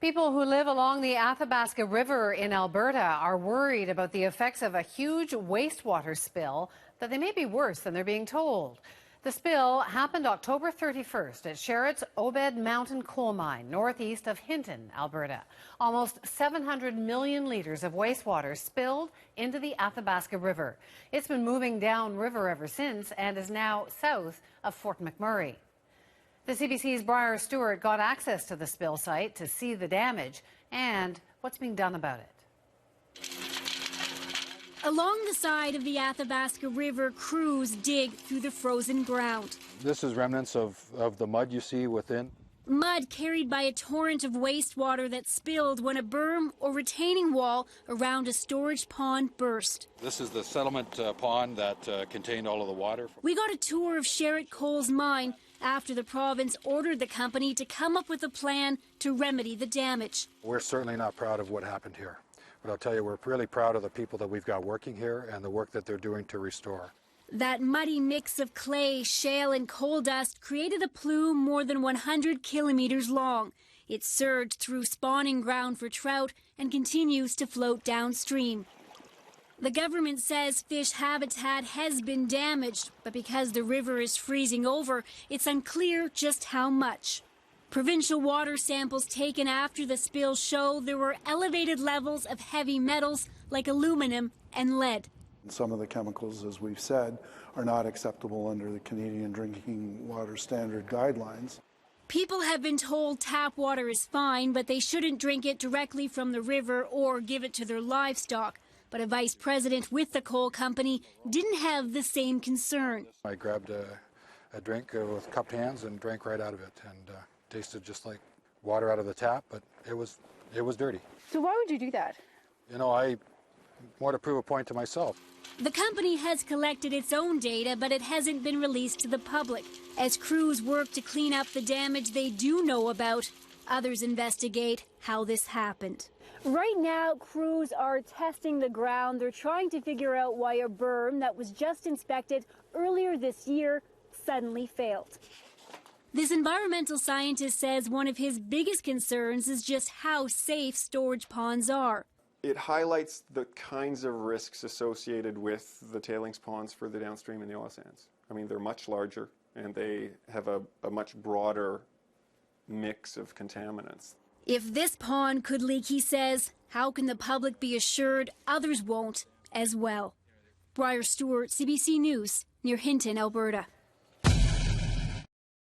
People who live along the Athabasca River in Alberta are worried about the effects of a huge wastewater spill, that they may be worse than they're being told. The spill happened October 31st at Sherritt's Obed Mountain Coal Mine, northeast of Hinton, Alberta. Almost 700 million litres of wastewater spilled into the Athabasca River. It's been moving downriver ever since and is now south of Fort McMurray. The CBC's Briar Stewart got access to the spill site to see the damage and what's being done about it. Along the side of the Athabasca River, crews dig through the frozen ground. This is remnants of the mud you see within. Mud carried by a torrent of wastewater that spilled when a berm or retaining wall around a storage pond burst. This is the settlement pond that contained all of the water. We got a tour of Sherritt Coal's mine after the province ordered the company to come up with a plan to remedy the damage. We're certainly not proud of what happened here, but I'll tell you, we're really proud of the people that we've got working here and the work that they're doing to restore. That muddy mix of clay, shale and coal dust created a plume more than 100 kilometers long. It surged through spawning ground for trout and continues to float downstream. The government says fish habitat has been damaged, but because the river is freezing over, it's unclear just how much. Provincial water samples taken after the spill show there were elevated levels of heavy metals like aluminum and lead. Some of the chemicals, as we've said, are not acceptable under the Canadian Drinking Water Standard guidelines. People have been told tap water is fine, but they shouldn't drink it directly from the river or give it to their livestock. But a vice president with the coal company didn't have the same concern. I grabbed a drink with cupped hands and drank right out of it, and tasted just like water out of the tap, but it was dirty. So why would you do that? You know, I want to prove a point to myself. The company has collected its own data, but it hasn't been released to the public. As crews work to clean up the damage they do know about, others investigate how this happened. Right now, crews are testing the ground. They're trying to figure out why a berm that was just inspected earlier this year suddenly failed. This environmental scientist says one of his biggest concerns is just how safe storage ponds are. It highlights the kinds of risks associated with the tailings ponds further downstream in the oil sands. I mean, they're much larger and they have a much broader mix of contaminants. If this pond could leak, he says, how can the public be assured others won't as well? Briar Stewart, CBC News, near Hinton, Alberta.